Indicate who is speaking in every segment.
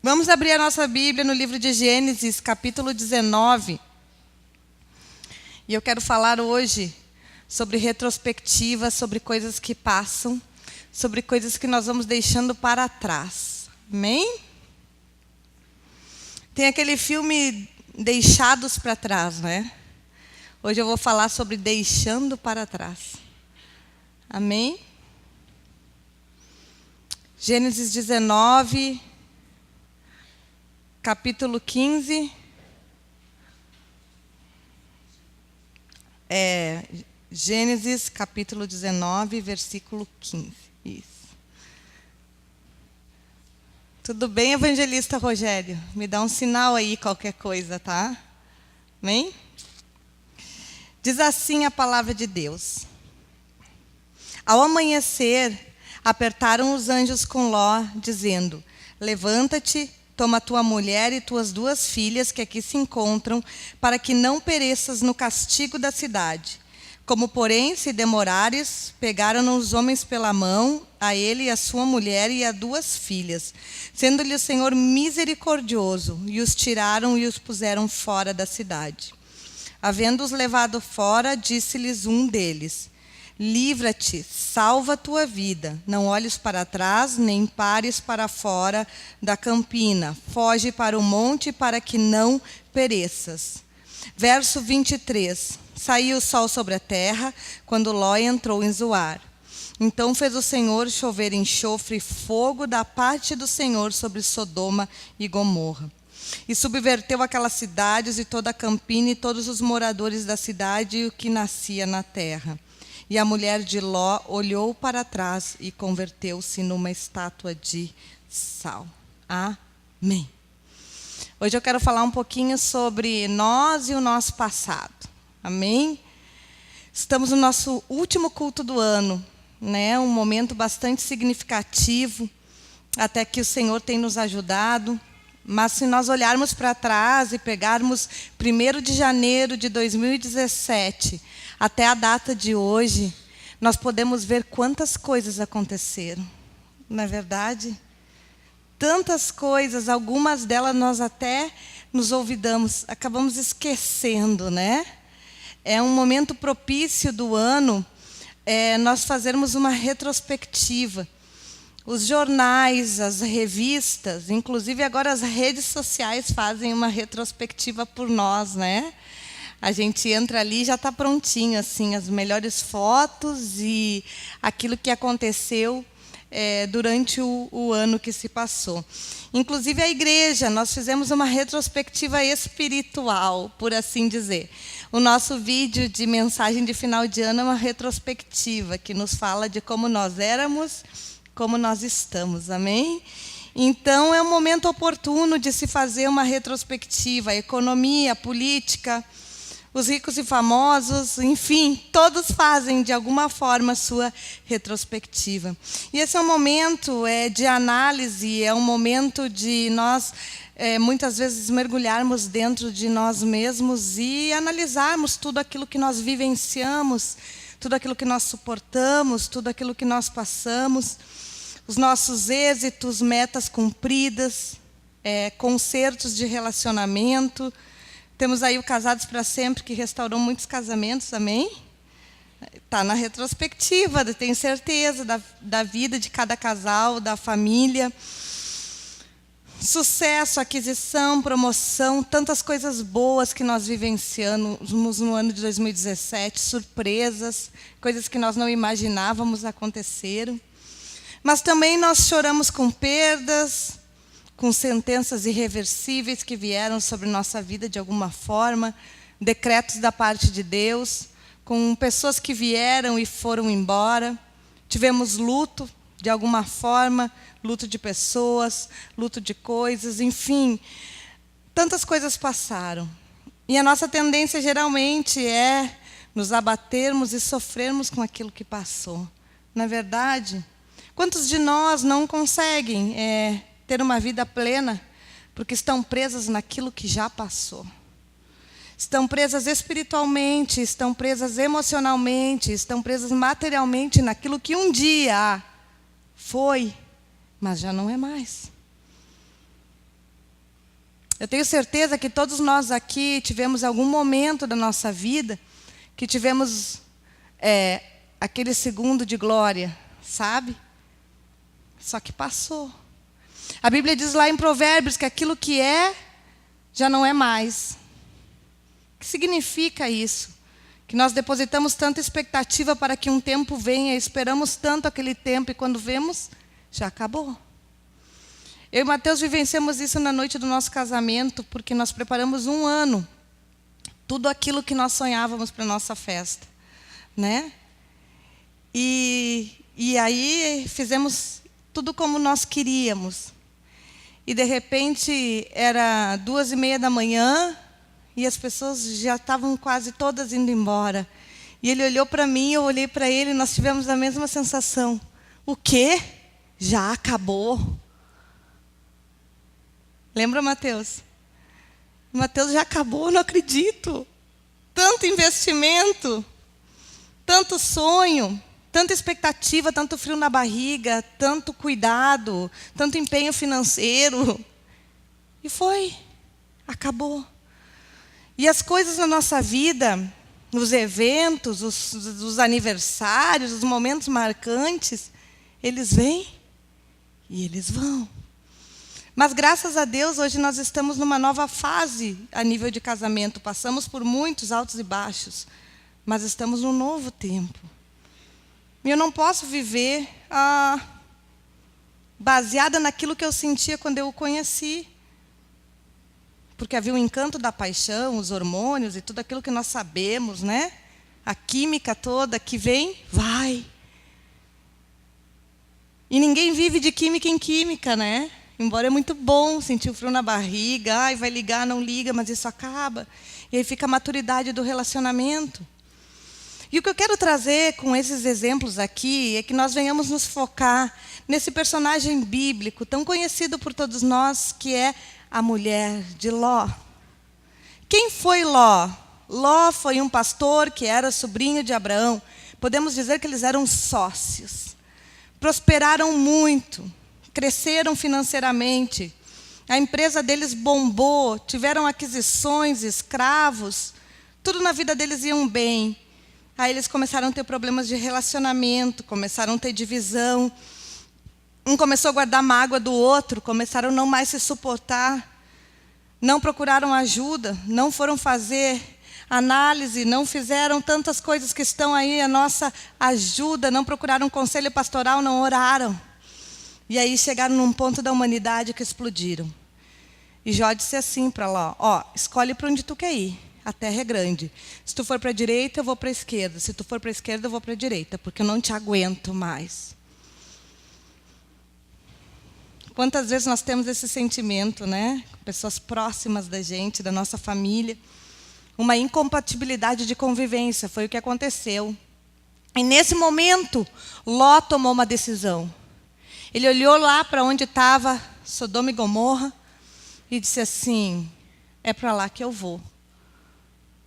Speaker 1: Vamos abrir a nossa Bíblia no livro de Gênesis, capítulo 19. E eu quero falar hoje sobre retrospectiva, sobre coisas que passam, sobre coisas que nós vamos deixando para trás. Amém? Tem aquele filme Deixados para Trás, né? Hoje eu vou falar sobre deixando para trás. Amém? Gênesis 19, capítulo 15. Gênesis, capítulo 19, versículo 15. Isso. Tudo bem, evangelista Rogério? Me dá um sinal aí, qualquer coisa, tá? Amém? Diz assim a palavra de Deus. Ao amanhecer, apertaram os anjos com Ló, dizendo: levanta-te, toma tua mulher e tuas 2 filhas que aqui se encontram, para que não pereças no castigo da cidade. Como, porém, se demorares, pegaram os homens pela mão, a ele e a sua mulher e a 2 filhas, sendo-lhe o Senhor misericordioso, e os tiraram e os puseram fora da cidade. Havendo-os levado fora, disse-lhes um deles: livra-te, salva a tua vida, não olhes para trás, nem pares para fora da campina, foge para o monte para que não pereças. Verso 23. Saiu o sol sobre a terra, quando Ló entrou em Zoar. Então fez o Senhor chover enxofre e fogo da parte do Senhor sobre Sodoma e Gomorra. E subverteu aquelas cidades e toda a campina e todos os moradores da cidade e o que nascia na terra. E a mulher de Ló olhou para trás e converteu-se numa estátua de sal. Amém. Hoje eu quero falar um pouquinho sobre nós e o nosso passado. Amém? Estamos no nosso último culto do ano, né? Um momento bastante significativo, até que o Senhor tem nos ajudado. Mas se nós olharmos para trás e pegarmos 1º de janeiro de 2017 até a data de hoje, nós podemos ver quantas coisas aconteceram. Não é verdade? Tantas coisas, algumas delas nós até nos olvidamos, acabamos esquecendo, né? É um momento propício do ano nós fazermos uma retrospectiva. Os jornais, as revistas, inclusive agora as redes sociais fazem uma retrospectiva por nós, né? A gente entra ali e já está prontinho, assim, as melhores fotos e aquilo que aconteceu durante o ano que se passou. Inclusive a igreja, nós fizemos uma retrospectiva espiritual, por assim dizer. O nosso vídeo de mensagem de final de ano é uma retrospectiva, que nos fala de como nós éramos, como nós estamos, amém? Então é um momento oportuno de se fazer uma retrospectiva, a economia, a política, os ricos e famosos, enfim, todos fazem de alguma forma a sua retrospectiva. E esse é um momento de análise, é um momento de nós, muitas vezes, mergulharmos dentro de nós mesmos e analisarmos tudo aquilo que nós vivenciamos, tudo aquilo que nós suportamos, tudo aquilo que nós passamos, os nossos êxitos, metas cumpridas, concertos de relacionamento. Temos aí o Casados para Sempre, que restaurou muitos casamentos, amém? Está na retrospectiva, tenho certeza, da vida de cada casal, da família. Sucesso, aquisição, promoção, tantas coisas boas que nós vivenciamos no ano de 2017, surpresas, coisas que nós não imaginávamos aconteceram. Mas também nós choramos com perdas, com sentenças irreversíveis que vieram sobre nossa vida de alguma forma, decretos da parte de Deus, com pessoas que vieram e foram embora. Tivemos luto, de alguma forma, luto de pessoas, luto de coisas, enfim, tantas coisas passaram. E a nossa tendência geralmente é nos abatermos e sofrermos com aquilo que passou. Não é verdade? Quantos de nós não conseguem ter uma vida plena porque estão presas naquilo que já passou? Estão presas espiritualmente, estão presas emocionalmente, estão presas materialmente naquilo que um dia foi, mas já não é mais. Eu tenho certeza que todos nós aqui tivemos algum momento da nossa vida que tivemos aquele segundo de glória, sabe? Só que passou. A Bíblia diz lá em Provérbios que aquilo que é, já não é mais. O que significa isso? Que nós depositamos tanta expectativa para que um tempo venha, esperamos tanto aquele tempo, e quando vemos, já acabou. Eu e Mateus vivenciamos isso na noite do nosso casamento, porque nós preparamos 1 ano, tudo aquilo que nós sonhávamos para a nossa festa, né? E aí fizemos tudo como nós queríamos. E de repente era 2:30 da manhã e as pessoas já estavam quase todas indo embora. E ele olhou para mim, eu olhei para ele, e nós tivemos a mesma sensação. O quê? Já acabou? Lembra, Mateus? Mateus, já acabou, não acredito. Tanto investimento, tanto sonho, tanta expectativa, tanto frio na barriga, tanto cuidado, tanto empenho financeiro. E foi, acabou. E as coisas na nossa vida, os eventos, os aniversários, os momentos marcantes, eles vêm e eles vão. Mas graças a Deus, hoje nós estamos numa nova fase a nível de casamento. Passamos por muitos altos e baixos, mas estamos num novo tempo. E eu não posso viver baseada naquilo que eu sentia quando eu o conheci. Porque havia o encanto da paixão, os hormônios e tudo aquilo que nós sabemos, né? A química toda que vem, vai. E ninguém vive de química em química, né? Embora é muito bom sentir o frio na barriga, ai, vai ligar, não liga, mas isso acaba. E aí fica a maturidade do relacionamento. E o que eu quero trazer com esses exemplos aqui é que nós venhamos nos focar nesse personagem bíblico tão conhecido por todos nós, que é a mulher de Ló. Quem foi Ló? Ló foi um pastor que era sobrinho de Abraão. Podemos dizer que eles eram sócios. Prosperaram muito. Cresceram financeiramente, a empresa deles bombou, tiveram aquisições, escravos, tudo na vida deles iam bem. Aí eles começaram a ter problemas de relacionamento, começaram a ter divisão. Um começou a guardar mágoa do outro, começaram a não mais se suportar. Não procuraram ajuda, não foram fazer análise, não fizeram tantas coisas que estão aí a nossa ajuda, não procuraram conselho pastoral, não oraram. E aí chegaram num ponto da humanidade que explodiram. E Jó disse assim para Ló, escolhe para onde tu quer ir, a terra é grande. Se tu for para a direita, eu vou para a esquerda. Se tu for para a esquerda, eu vou para a direita, porque eu não te aguento mais. Quantas vezes nós temos esse sentimento, né? Pessoas próximas da gente, da nossa família. Uma incompatibilidade de convivência, foi o que aconteceu. E nesse momento, Ló tomou uma decisão. Ele olhou lá para onde estava Sodoma e Gomorra e disse assim, é para lá que eu vou.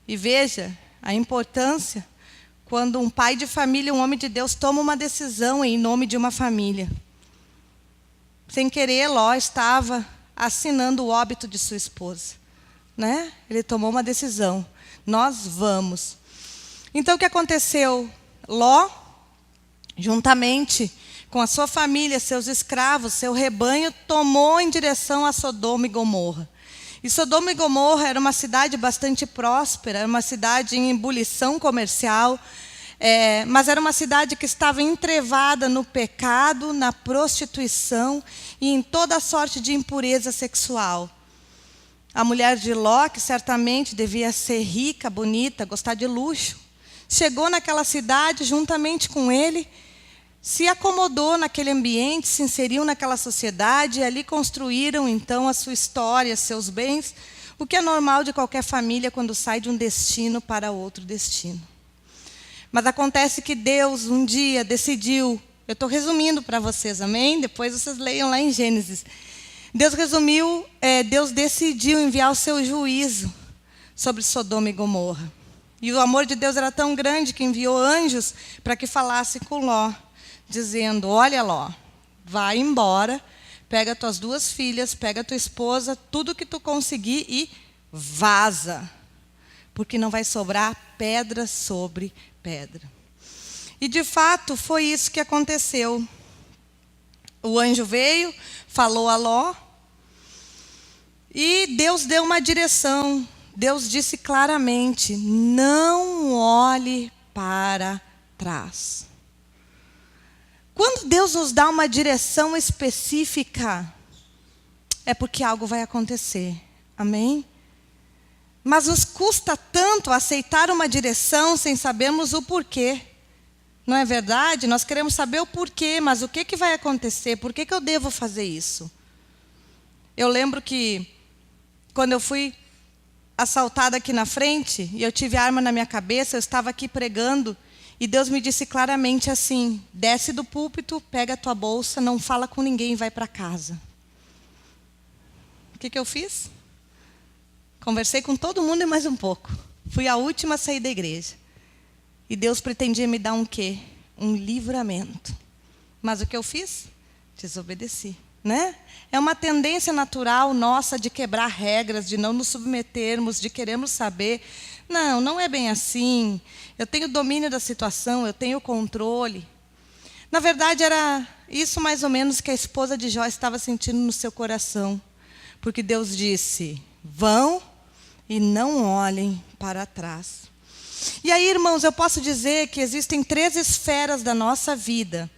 Speaker 1: E veja a importância quando um pai de família, um homem de Deus, toma uma decisão em nome de uma família. Sem querer, Ló estava assinando o óbito de sua esposa, né? Ele tomou uma decisão, nós vamos. Então o que aconteceu? Ló, juntamente com a sua família, seus escravos, seu rebanho, tomou em direção a Sodoma e Gomorra. E Sodoma e Gomorra era uma cidade bastante próspera, era uma cidade em ebulição comercial, mas era uma cidade que estava entrevada no pecado, na prostituição e em toda sorte de impureza sexual. A mulher de Ló, que certamente devia ser rica, bonita, gostar de luxo, chegou naquela cidade juntamente com ele, se acomodou naquele ambiente, se inseriu naquela sociedade e ali construíram então a sua história, seus bens, o que é normal de qualquer família quando sai de um destino para outro destino. Mas acontece que Deus um dia decidiu, eu estou resumindo para vocês, amém? Depois vocês leiam lá em Gênesis. Deus decidiu enviar o seu juízo sobre Sodoma e Gomorra. E o amor de Deus era tão grande que enviou anjos para que falassem com Ló, dizendo, olha Ló, vai embora, pega tuas 2 filhas, pega tua esposa, tudo que tu conseguir e vaza. Porque não vai sobrar pedra sobre pedra. E de fato foi isso que aconteceu. O anjo veio, falou a Ló, e Deus deu uma direção. Deus disse claramente: não olhe para trás. Quando Deus nos dá uma direção específica, é porque algo vai acontecer. Amém? Mas nos custa tanto aceitar uma direção sem sabermos o porquê. Não é verdade? Nós queremos saber o porquê, mas o que vai acontecer? Por que eu devo fazer isso? Eu lembro que quando eu fui assaltada aqui na frente, e eu tive arma na minha cabeça, eu estava aqui pregando, e Deus me disse claramente assim: desce do púlpito, pega a tua bolsa, não fala com ninguém e vai para casa. O que eu fiz? Conversei com todo mundo e mais um pouco. Fui a última a sair da igreja. E Deus pretendia me dar um quê? Um livramento. Mas o que eu fiz? Desobedeci. Né? É uma tendência natural nossa de quebrar regras, de não nos submetermos, de querermos saber. Não, não é bem assim. Eu tenho domínio da situação, eu tenho controle. Na verdade, era isso mais ou menos que a esposa de Jó estava sentindo no seu coração. Porque Deus disse: vão e não olhem para trás. E aí, irmãos, eu posso dizer que existem 3 esferas da nossa vida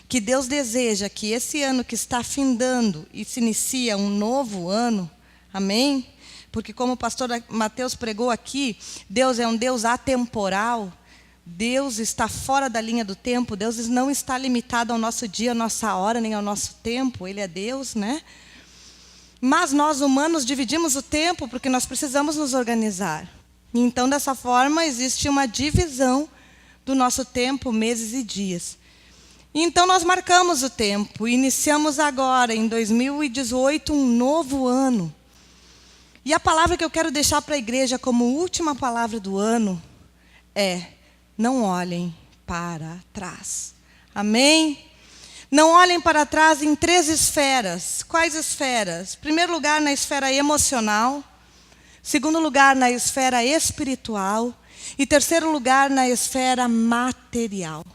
Speaker 1: que Deus deseja que esse ano que está findando e se inicia um novo ano, amém? Porque como o pastor Mateus pregou aqui, Deus é um Deus atemporal, Deus está fora da linha do tempo, Deus não está limitado ao nosso dia, à nossa hora, nem ao nosso tempo, Ele é Deus, né? Mas nós humanos dividimos o tempo porque nós precisamos nos organizar. Então, dessa forma, existe uma divisão do nosso tempo, meses e dias. Então, nós marcamos o tempo, iniciamos agora, em 2018, um novo ano. E a palavra que eu quero deixar para a igreja como última palavra do ano é: não olhem para trás. Amém? Não olhem para trás em 3 esferas. Quais esferas? Em primeiro lugar, na esfera emocional. Segundo lugar, na esfera espiritual. E terceiro lugar, na esfera material.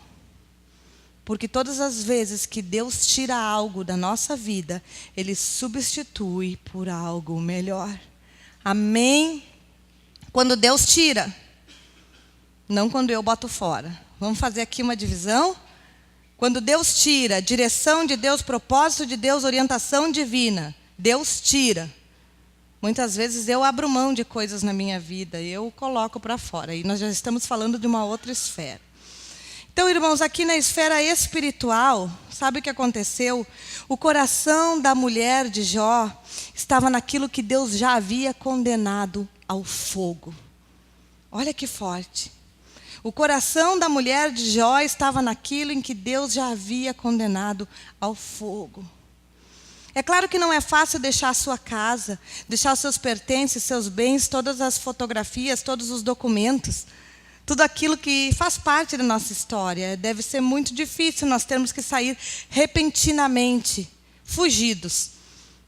Speaker 1: Porque todas as vezes que Deus tira algo da nossa vida, Ele substitui por algo melhor. Amém? Quando Deus tira, não quando eu boto fora. Vamos fazer aqui uma divisão? Quando Deus tira, direção de Deus, propósito de Deus, orientação divina, Deus tira. Muitas vezes eu abro mão de coisas na minha vida, eu coloco para fora. E nós já estamos falando de uma outra esfera. Então, irmãos, aqui na esfera espiritual, sabe o que aconteceu? O coração da mulher de Jó estava naquilo que Deus já havia condenado ao fogo. Olha que forte. O coração da mulher de Jó estava naquilo em que Deus já havia condenado ao fogo. É claro que não é fácil deixar a sua casa, deixar os seus pertences, seus bens, todas as fotografias, todos os documentos, tudo aquilo que faz parte da nossa história. Deve ser muito difícil nós termos que sair repentinamente, fugidos,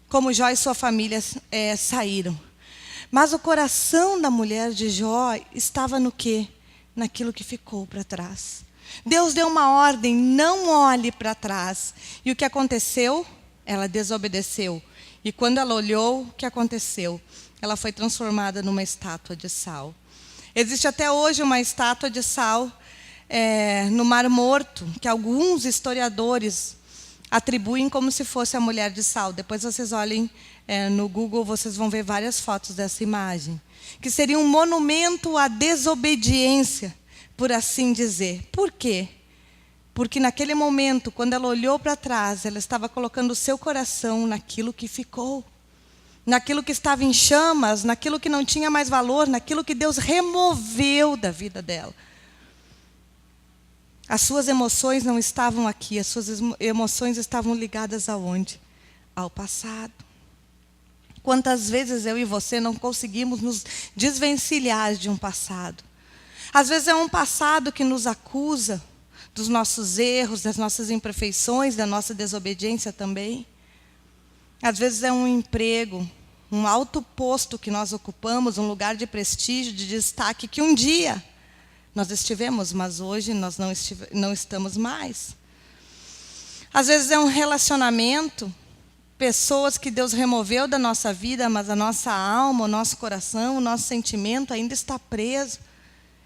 Speaker 1: como Jó e sua família saíram. Mas o coração da mulher de Jó estava no quê? Naquilo que ficou para trás. Deus deu uma ordem: não olhe para trás. E o que aconteceu? Ela desobedeceu. E quando ela olhou, o que aconteceu? Ela foi transformada numa estátua de sal. Existe até hoje uma estátua de sal no Mar Morto, que alguns historiadores atribuem como se fosse a mulher de sal. Depois vocês olhem no Google, vocês vão ver várias fotos dessa imagem. Que seria um monumento à desobediência, por assim dizer. Por quê? Porque naquele momento, quando ela olhou para trás, ela estava colocando o seu coração naquilo que ficou. Naquilo que estava em chamas, naquilo que não tinha mais valor, naquilo que Deus removeu da vida dela. As suas emoções não estavam aqui, as suas emoções estavam ligadas aonde? Ao passado. Quantas vezes eu e você não conseguimos nos desvencilhar de um passado? Às vezes é um passado que nos acusa dos nossos erros, das nossas imperfeições, da nossa desobediência também. Às vezes é um emprego, um alto posto que nós ocupamos, um lugar de prestígio, de destaque, que um dia nós estivemos, mas hoje nós não estamos mais. Às vezes é um relacionamento, pessoas que Deus removeu da nossa vida, mas a nossa alma, o nosso coração, o nosso sentimento ainda está preso.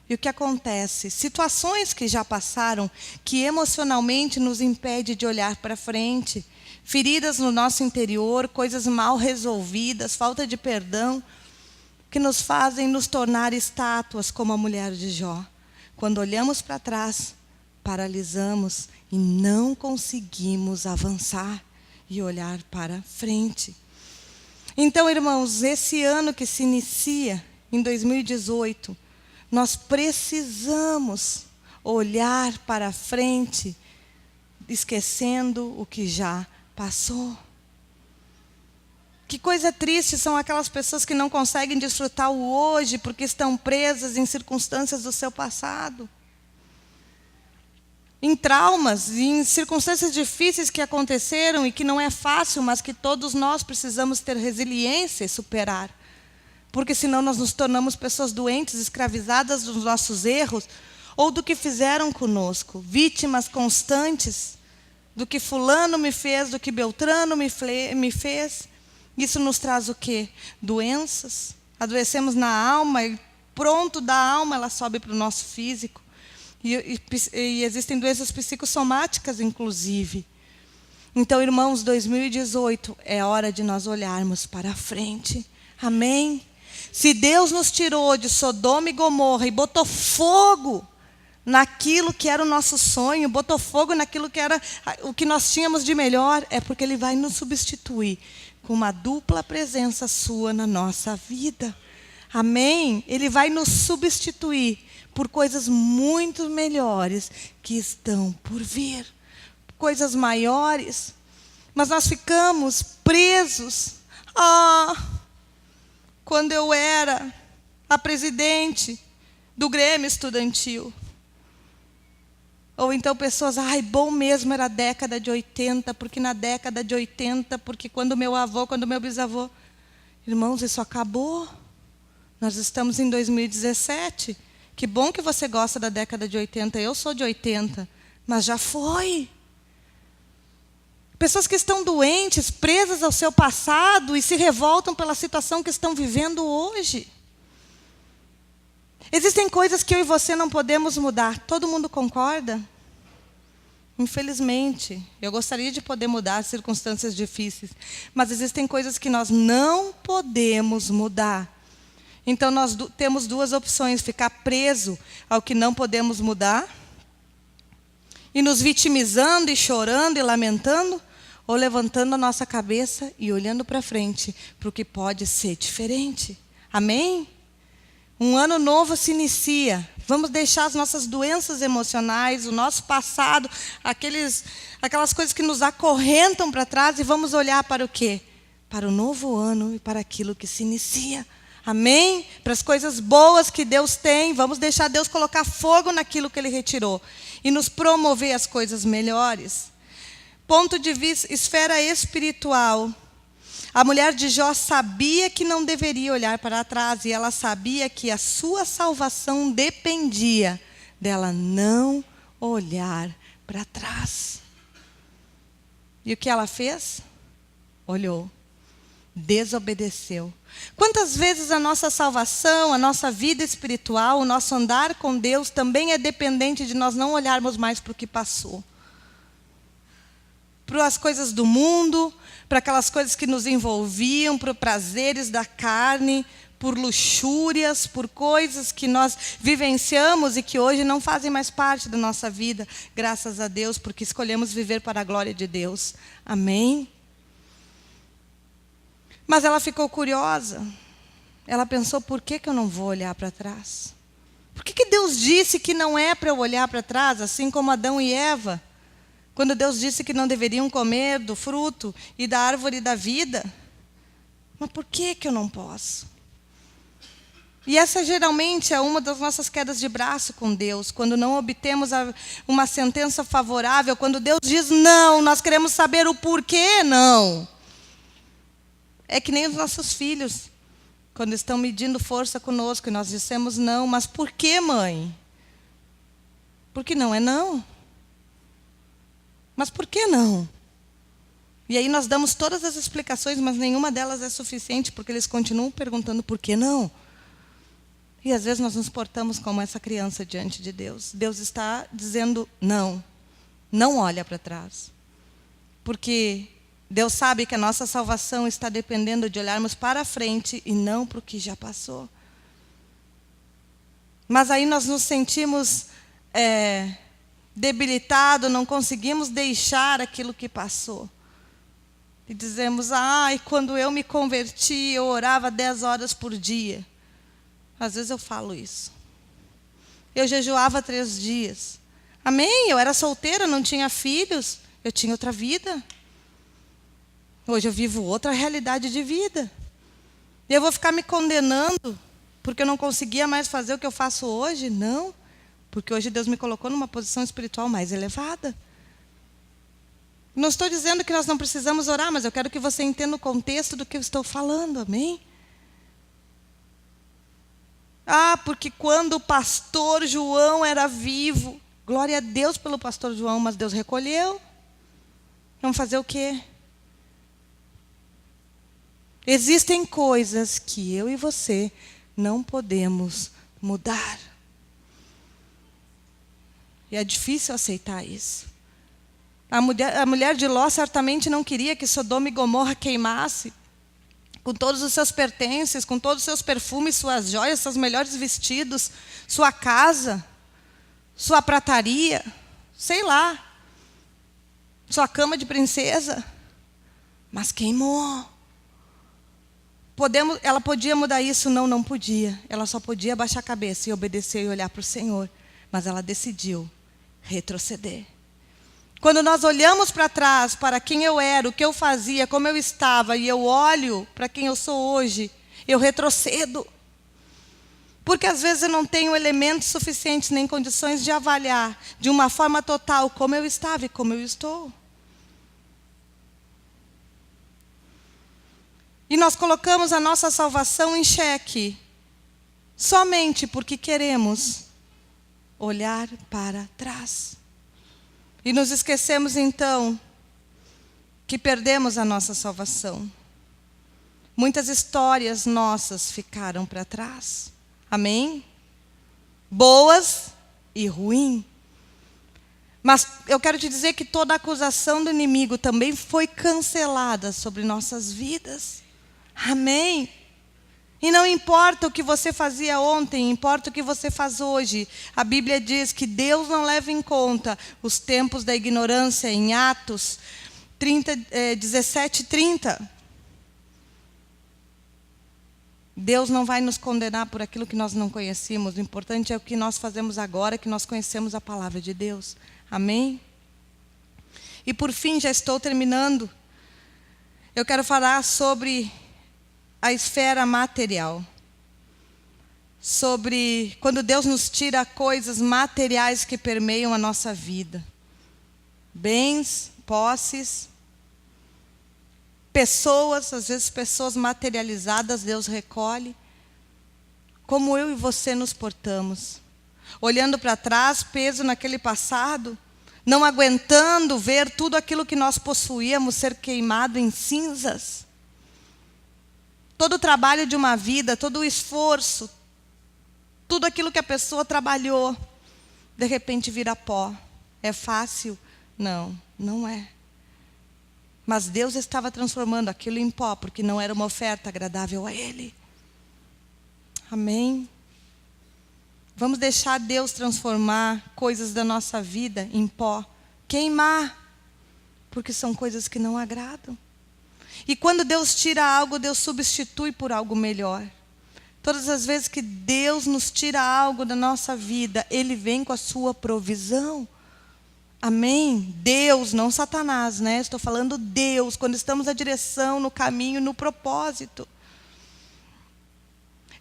Speaker 1: E o que acontece? Situações que já passaram, que emocionalmente nos impedem de olhar para frente, feridas no nosso interior, coisas mal resolvidas, falta de perdão, que nos fazem nos tornar estátuas como a mulher de Jó. Quando olhamos para trás, paralisamos e não conseguimos avançar e olhar para frente. Então, irmãos, esse ano que se inicia, em 2018, nós precisamos olhar para frente, esquecendo o que já passou. Que coisa triste são aquelas pessoas que não conseguem desfrutar o hoje porque estão presas em circunstâncias do seu passado. Em traumas, em circunstâncias difíceis que aconteceram e que não é fácil, mas que todos nós precisamos ter resiliência e superar. Porque senão nós nos tornamos pessoas doentes, escravizadas dos nossos erros ou do que fizeram conosco, vítimas constantes do que fulano me fez, do que Beltrano me fez. Isso nos traz o quê? Doenças. Adoecemos na alma e pronto da alma ela sobe para o nosso físico. E existem doenças psicossomáticas, inclusive. Então, irmãos, 2018 é hora de nós olharmos para a frente. Amém? Se Deus nos tirou de Sodoma e Gomorra e botou fogo naquilo que era o nosso sonho, botou fogo naquilo que era o que nós tínhamos de melhor, é porque Ele vai nos substituir com uma dupla presença sua na nossa vida. Amém? Ele vai nos substituir por coisas muito melhores que estão por vir. Coisas maiores. Mas nós ficamos presos. Quando eu era a presidente do Grêmio Estudantil. Ou então pessoas, bom mesmo era a década de 80, porque na década de 80, porque quando meu avô, quando meu bisavô. Irmãos, isso acabou. Nós estamos em 2017. Que bom que você gosta da década de 80, eu sou de 80, mas já foi. Pessoas que estão doentes, presas ao seu passado e se revoltam pela situação que estão vivendo hoje. Existem coisas que eu e você não podemos mudar. Todo mundo concorda? Infelizmente, eu gostaria de poder mudar as circunstâncias difíceis, mas existem coisas que nós não podemos mudar. Então, nós temos duas opções: ficar preso ao que não podemos mudar, e nos vitimizando, e chorando, e lamentando, ou levantando a nossa cabeça e olhando para frente, para o que pode ser diferente. Amém? Um ano novo se inicia. Vamos deixar as nossas doenças emocionais, o nosso passado, aquelas coisas que nos acorrentam para trás, e vamos olhar para o quê? Para o novo ano e para aquilo que se inicia. Amém? Para as coisas boas que Deus tem, vamos deixar Deus colocar fogo naquilo que Ele retirou e nos promover as coisas melhores. Ponto de vista, esfera espiritual. A mulher de Jó sabia que não deveria olhar para trás, e ela sabia que a sua salvação dependia dela não olhar para trás. E o que ela fez? Olhou, desobedeceu. Quantas vezes a nossa salvação, a nossa vida espiritual, o nosso andar com Deus também é dependente de nós não olharmos mais para o que passou. Para as coisas do mundo, para aquelas coisas que nos envolviam, para prazeres da carne, por luxúrias, por coisas que nós vivenciamos e que hoje não fazem mais parte da nossa vida, graças a Deus, porque escolhemos viver para a glória de Deus. Amém? Mas ela ficou curiosa. Ela pensou, por que eu não vou olhar para trás? Por que Deus disse que não é para eu olhar para trás, assim como Adão e Eva? Quando Deus disse que não deveriam comer do fruto e da árvore da vida. Mas por que eu não posso? E essa geralmente é uma das nossas quedas de braço com Deus. Quando não obtemos uma sentença favorável, quando Deus diz não, nós queremos saber o porquê não. É que nem os nossos filhos, quando estão medindo força conosco, e nós dissemos não. Mas por que, mãe? Porque não é não. Mas por que não? E aí nós damos todas as explicações, mas nenhuma delas é suficiente, porque eles continuam perguntando por que não. E às vezes nós nos portamos como essa criança diante de Deus. Deus está dizendo não. Não olha para trás. Porque Deus sabe que a nossa salvação está dependendo de olharmos para frente e não para o que já passou. Mas aí nós nos sentimos debilitados, não conseguimos deixar aquilo que passou. E dizemos, quando eu me converti, eu orava 10 horas por dia. Às vezes eu falo isso. Eu jejuava 3 dias. Amém? Eu era solteira, não tinha filhos. Eu tinha outra vida. Hoje eu vivo outra realidade de vida. E eu vou ficar me condenando porque eu não conseguia mais fazer o que eu faço hoje? Não. Porque hoje Deus me colocou numa posição espiritual mais elevada. Não estou dizendo que nós não precisamos orar, mas eu quero que você entenda o contexto do que eu estou falando. Amém? Porque quando o pastor João era vivo, glória a Deus pelo pastor João, mas Deus recolheu. Vamos fazer o quê? Existem coisas que eu e você não podemos mudar. E é difícil aceitar isso. A mulher de Ló certamente não queria que Sodoma e Gomorra queimasse, com todos os seus pertences, com todos os seus perfumes, suas joias, seus melhores vestidos, sua casa, sua prataria, sei lá, sua cama de princesa. Mas queimou. Ela podia mudar isso? Não, não podia. Ela só podia baixar a cabeça e obedecer e olhar para o Senhor. Mas ela decidiu retroceder. Quando nós olhamos para trás, para quem eu era, o que eu fazia, como eu estava, e eu olho para quem eu sou hoje, eu retrocedo. Porque às vezes eu não tenho elementos suficientes, nem condições de avaliar de uma forma total como eu estava e como eu estou. E nós colocamos a nossa salvação em xeque, somente porque queremos olhar para trás. E nos esquecemos então que perdemos a nossa salvação. Muitas histórias nossas ficaram para trás. Amém? Boas e ruins. Mas eu quero te dizer que toda acusação do inimigo também foi cancelada sobre nossas vidas. Amém? E não importa o que você fazia ontem, importa o que você faz hoje. A Bíblia diz que Deus não leva em conta os tempos da ignorância, em Atos 17:30. Deus não vai nos condenar por aquilo que nós não conhecemos. O importante é o que nós fazemos agora, que nós conhecemos a palavra de Deus. Amém? E por fim, já estou terminando. Eu quero falar sobre a esfera material. Sobre quando Deus nos tira coisas materiais que permeiam a nossa vida. Bens, posses, pessoas, às vezes pessoas materializadas, Deus recolhe. Como eu e você nos portamos. Olhando para trás, preso naquele passado, não aguentando ver tudo aquilo que nós possuíamos ser queimado em cinzas. Todo o trabalho de uma vida, todo o esforço, tudo aquilo que a pessoa trabalhou, de repente vira pó. É fácil? Não, não é. Mas Deus estava transformando aquilo em pó, porque não era uma oferta agradável a Ele. Amém? Vamos deixar Deus transformar coisas da nossa vida em pó. Queimar, porque são coisas que não agradam. E quando Deus tira algo, Deus substitui por algo melhor. Todas as vezes que Deus nos tira algo da nossa vida, Ele vem com a sua provisão. Amém? Deus, não Satanás, né? Estou falando Deus, quando estamos na direção, no caminho, no propósito.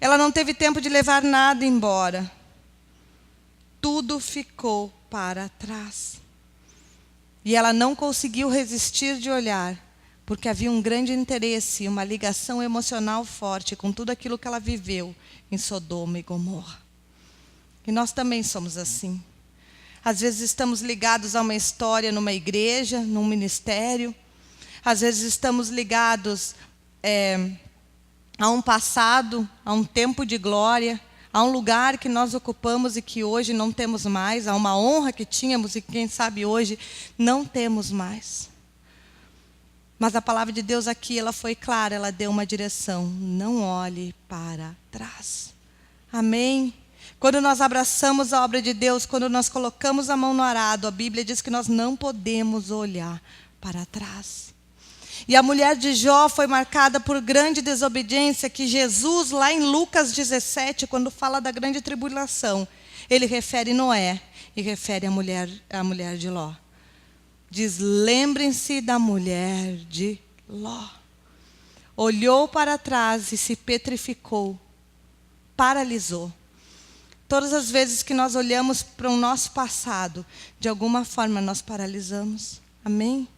Speaker 1: Ela não teve tempo de levar nada embora. Tudo ficou para trás. E ela não conseguiu resistir de olhar porque havia um grande interesse, uma ligação emocional forte com tudo aquilo que ela viveu em Sodoma e Gomorra. E nós também somos assim. Às vezes estamos ligados a uma história numa igreja, num ministério. Às vezes estamos ligados a um passado, a um tempo de glória, a um lugar que nós ocupamos e que hoje não temos mais, a uma honra que tínhamos e que, quem sabe, hoje não temos mais. Mas a palavra de Deus aqui, ela foi clara, ela deu uma direção. Não olhe para trás. Amém? Quando nós abraçamos a obra de Deus, quando nós colocamos a mão no arado, a Bíblia diz que nós não podemos olhar para trás. E a mulher de Jó foi marcada por grande desobediência, que Jesus, lá em Lucas 17, quando fala da grande tribulação, ele refere Noé e refere a mulher de Ló. Diz, lembrem-se da mulher de Ló. Olhou para trás e se petrificou, paralisou. Todas as vezes que nós olhamos para o nosso passado, de alguma forma nós paralisamos. Amém?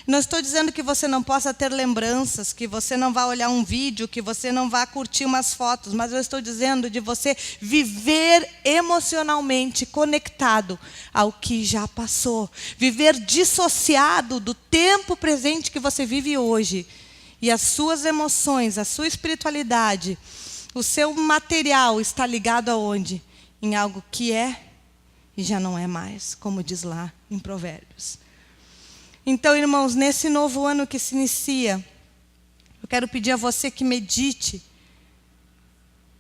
Speaker 1: Não estou dizendo que você não possa ter lembranças, que você não vá olhar um vídeo, que você não vá curtir umas fotos, mas eu estou dizendo de você viver emocionalmente conectado ao que já passou. Viver dissociado do tempo presente que você vive hoje. E as suas emoções, a sua espiritualidade, o seu material está ligado aonde? Em algo que é e já não é mais, como diz lá em Provérbios. Então, irmãos, nesse novo ano que se inicia, eu quero pedir a você que medite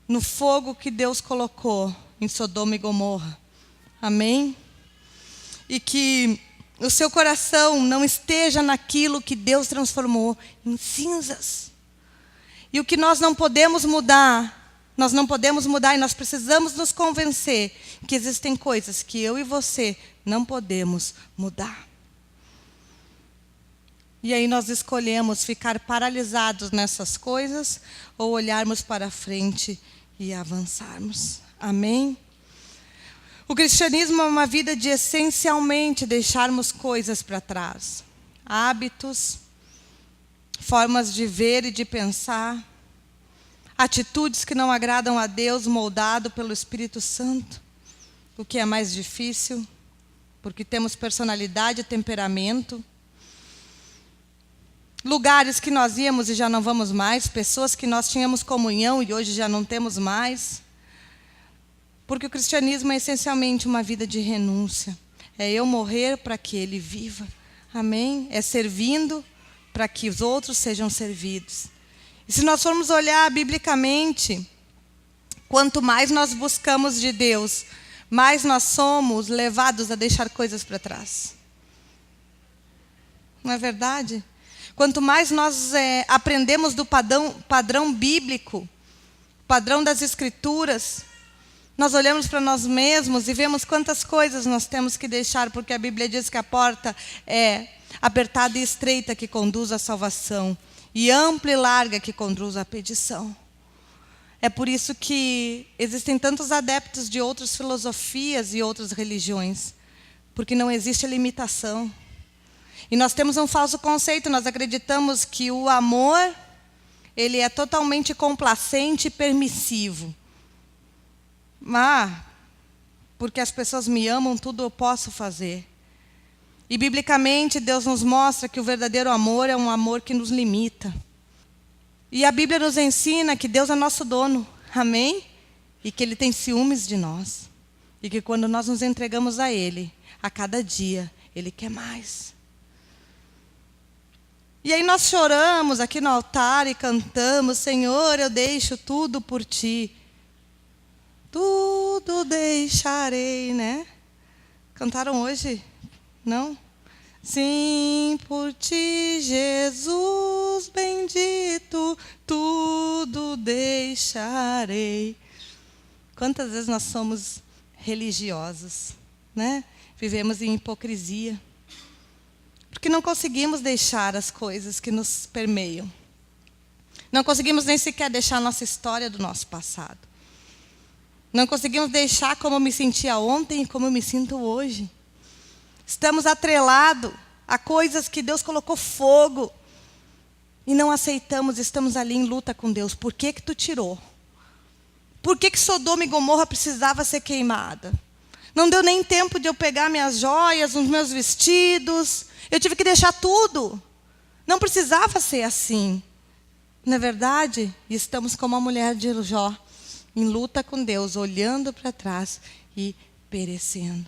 Speaker 1: no fogo que Deus colocou em Sodoma e Gomorra. Amém? E que o seu coração não esteja naquilo que Deus transformou em cinzas. E o que nós não podemos mudar, e nós precisamos nos convencer que existem coisas que eu e você não podemos mudar. E aí nós escolhemos ficar paralisados nessas coisas ou olharmos para frente e avançarmos. Amém? O cristianismo é uma vida de essencialmente deixarmos coisas para trás. Hábitos, formas de ver e de pensar, atitudes que não agradam a Deus, moldado pelo Espírito Santo. O que é mais difícil, porque temos personalidade e temperamento. Lugares que nós íamos e já não vamos mais, pessoas que nós tínhamos comunhão e hoje já não temos mais. Porque o cristianismo é essencialmente uma vida de renúncia. É eu morrer para que Ele viva. Amém? É servindo para que os outros sejam servidos. E se nós formos olhar biblicamente, quanto mais nós buscamos de Deus, mais nós somos levados a deixar coisas para trás. Não é verdade? Quanto mais nós aprendemos do padrão bíblico, padrão das Escrituras, nós olhamos para nós mesmos e vemos quantas coisas nós temos que deixar, porque a Bíblia diz que a porta é apertada e estreita que conduz à salvação, e ampla e larga que conduz à perdição. É por isso que existem tantos adeptos de outras filosofias e outras religiões, porque não existe limitação. E nós temos um falso conceito, nós acreditamos que o amor, ele é totalmente complacente e permissivo. Porque as pessoas me amam, tudo eu posso fazer. E biblicamente Deus nos mostra que o verdadeiro amor é um amor que nos limita. E a Bíblia nos ensina que Deus é nosso dono, amém? E que Ele tem ciúmes de nós. E que quando nós nos entregamos a Ele, a cada dia, Ele quer mais. E aí nós choramos aqui no altar e cantamos, Senhor, eu deixo tudo por Ti. Tudo deixarei, né? Cantaram hoje? Não? Sim, por Ti, Jesus bendito, tudo deixarei. Quantas vezes nós somos religiosos, né? Vivemos em hipocrisia. Porque não conseguimos deixar as coisas que nos permeiam. Não conseguimos nem sequer deixar a nossa história do nosso passado. Não conseguimos deixar como eu me sentia ontem e como eu me sinto hoje. Estamos atrelados a coisas que Deus colocou fogo. e não aceitamos, estamos ali em luta com Deus. Por que tu tirou? Por que Sodoma e Gomorra precisava ser queimada? Não deu nem tempo de eu pegar minhas joias, os meus vestidos. Eu tive que deixar tudo. Não precisava ser assim. Na verdade, estamos como a mulher de Jó, em luta com Deus, olhando para trás e perecendo.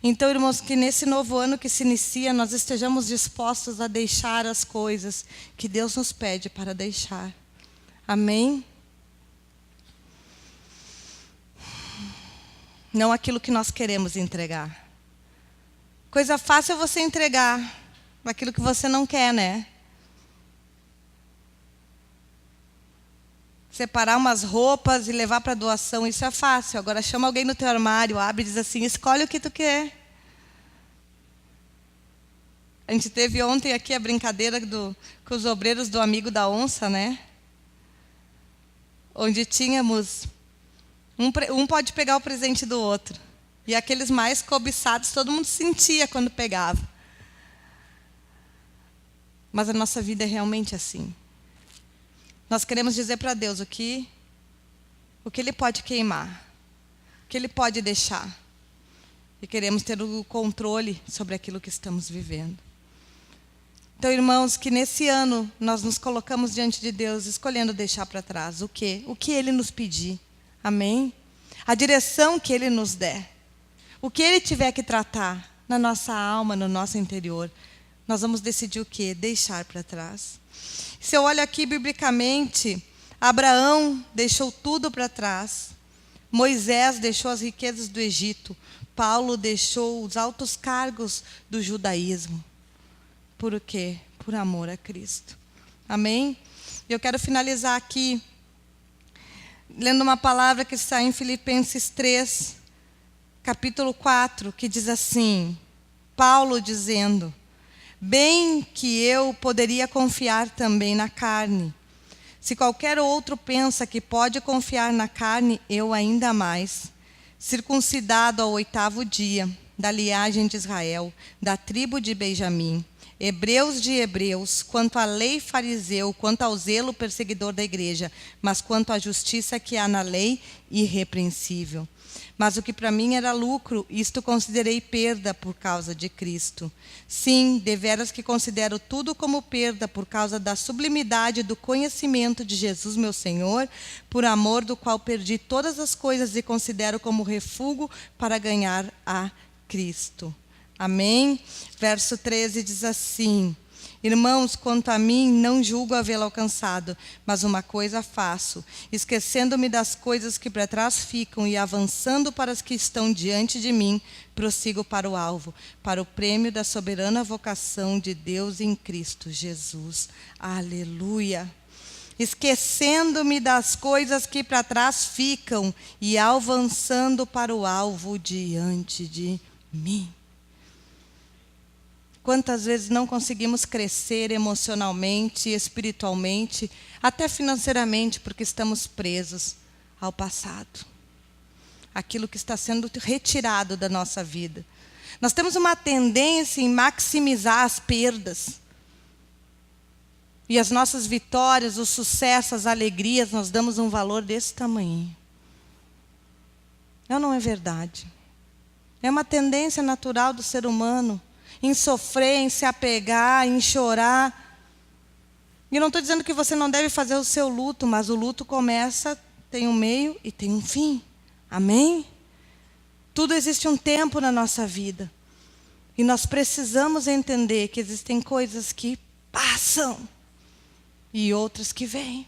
Speaker 1: Então, irmãos, que nesse novo ano que se inicia, nós estejamos dispostos a deixar as coisas que Deus nos pede para deixar. Amém? Não aquilo que nós queremos entregar. Coisa fácil é você entregar aquilo que você não quer, né? Separar umas roupas e levar para doação, isso é fácil. Agora chama alguém no teu armário, abre e diz assim, escolhe o que tu quer. A gente teve ontem aqui a brincadeira com os obreiros do Amigo da Onça, né? Onde tínhamos... Um pode pegar o presente do outro. E aqueles mais cobiçados, todo mundo sentia quando pegava. Mas a nossa vida é realmente assim. Nós queremos dizer para Deus o que Ele pode queimar, o que Ele pode deixar. E queremos ter o controle sobre aquilo que estamos vivendo. Então, irmãos, que nesse ano nós nos colocamos diante de Deus, escolhendo deixar para trás o quê? O que Ele nos pedir. Amém? A direção que Ele nos der. O que Ele tiver que tratar na nossa alma, no nosso interior. Nós vamos decidir o quê? Deixar para trás. Se eu olho aqui biblicamente, Abraão deixou tudo para trás. Moisés deixou as riquezas do Egito. Paulo deixou os altos cargos do judaísmo. Por quê? Por amor a Cristo. Amém? Eu quero finalizar aqui lendo uma palavra que está em Filipenses 3, capítulo 4, que diz assim, Paulo dizendo, bem que eu poderia confiar também na carne. Se qualquer outro pensa que pode confiar na carne, eu ainda mais. Circuncidado ao 8º dia, da linhagem de Israel, da tribo de Benjamim, hebreus de hebreus, quanto à lei fariseu, quanto ao zelo perseguidor da igreja, mas quanto à justiça que há na lei, irrepreensível. Mas o que para mim era lucro, isto considerei perda por causa de Cristo. Sim, deveras que considero tudo como perda por causa da sublimidade do conhecimento de Jesus, meu Senhor, por amor do qual perdi todas as coisas e considero como refúgio para ganhar a Cristo. Amém? Verso 13 diz assim, irmãos, quanto a mim, não julgo havê-lo alcançado, mas uma coisa faço, esquecendo-me das coisas que para trás ficam e avançando para as que estão diante de mim, prossigo para o alvo, para o prêmio da soberana vocação de Deus em Cristo Jesus. Aleluia! Esquecendo-me das coisas que para trás ficam e avançando para o alvo diante de mim. Quantas vezes não conseguimos crescer emocionalmente, espiritualmente, até financeiramente, porque estamos presos ao passado. Aquilo que está sendo retirado da nossa vida. Nós temos uma tendência em maximizar as perdas. E as nossas vitórias, os sucessos, as alegrias, nós damos um valor desse tamanho. Não é verdade. É uma tendência natural do ser humano. Em sofrer, em se apegar, em chorar. E eu não estou dizendo que você não deve fazer o seu luto, mas o luto começa, tem um meio e tem um fim. Amém? Tudo existe um tempo na nossa vida. E nós precisamos entender que existem coisas que passam e outras que vêm.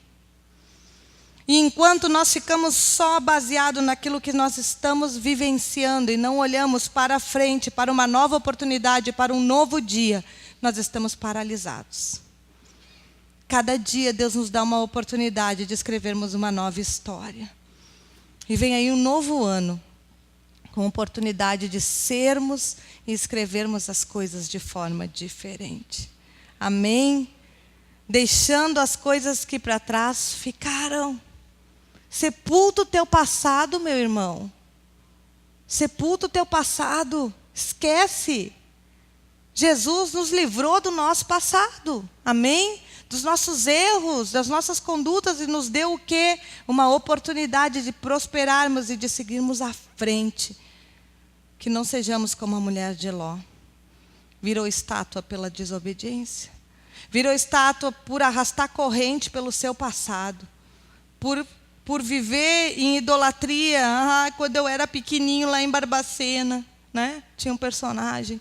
Speaker 1: E enquanto nós ficamos só baseados naquilo que nós estamos vivenciando e não olhamos para frente, para uma nova oportunidade, para um novo dia, nós estamos paralisados. Cada dia Deus nos dá uma oportunidade de escrevermos uma nova história. E vem aí um novo ano, com oportunidade de sermos e escrevermos as coisas de forma diferente. Amém? Deixando as coisas que para trás ficaram. Sepulta o teu passado, meu irmão. Sepulta o teu passado. Esquece. Jesus nos livrou do nosso passado. Amém? dos nossos erros, das nossas condutas, e nos deu o quê? Uma oportunidade de prosperarmos e de seguirmos à frente. Que não sejamos como a mulher de Eló. Virou estátua pela desobediência. Virou estátua por arrastar corrente pelo seu passado. Por viver em idolatria. Quando eu era pequenininho lá em Barbacena, né? Tinha um personagem.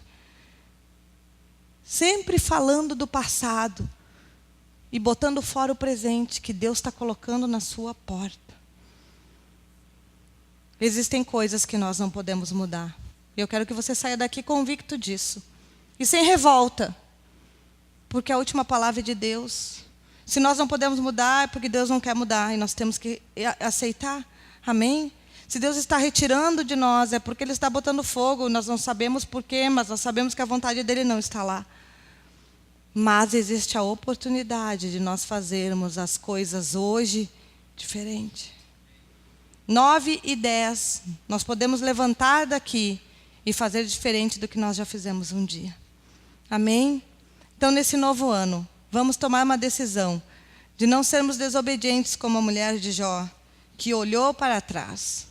Speaker 1: Sempre falando do passado. E botando fora o presente que Deus está colocando na sua porta. Existem coisas que nós não podemos mudar. Eu quero que você saia daqui convicto disso. E sem revolta. Porque a última palavra é de Deus. Se nós não podemos mudar, é porque Deus não quer mudar. E nós temos que aceitar. Amém? Se Deus está retirando de nós, é porque Ele está botando fogo. Nós não sabemos porquê, mas nós sabemos que a vontade dEle não está lá. Mas existe a oportunidade de nós fazermos as coisas hoje diferente. 9 e 10, nós podemos levantar daqui e fazer diferente do que nós já fizemos um dia. Amém? Então, nesse novo ano, vamos tomar uma decisão de não sermos desobedientes como a mulher de Jó, que olhou para trás,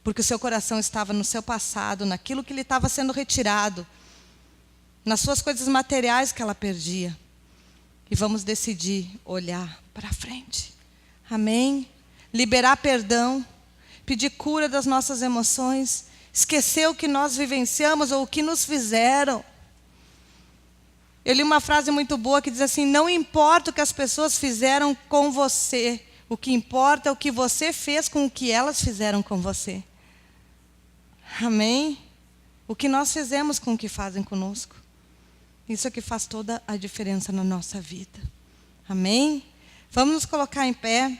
Speaker 1: porque o seu coração estava no seu passado, naquilo que lhe estava sendo retirado, nas suas coisas materiais que ela perdia. E vamos decidir olhar para frente. Amém? Liberar perdão, pedir cura das nossas emoções, esquecer o que nós vivenciamos ou o que nos fizeram. Eu li uma frase muito boa que diz assim: não importa o que as pessoas fizeram com você, o que importa é o que você fez com o que elas fizeram com você. Amém? O que nós fizemos com o que fazem conosco. Isso é que faz toda a diferença na nossa vida. Amém? Vamos nos colocar em pé.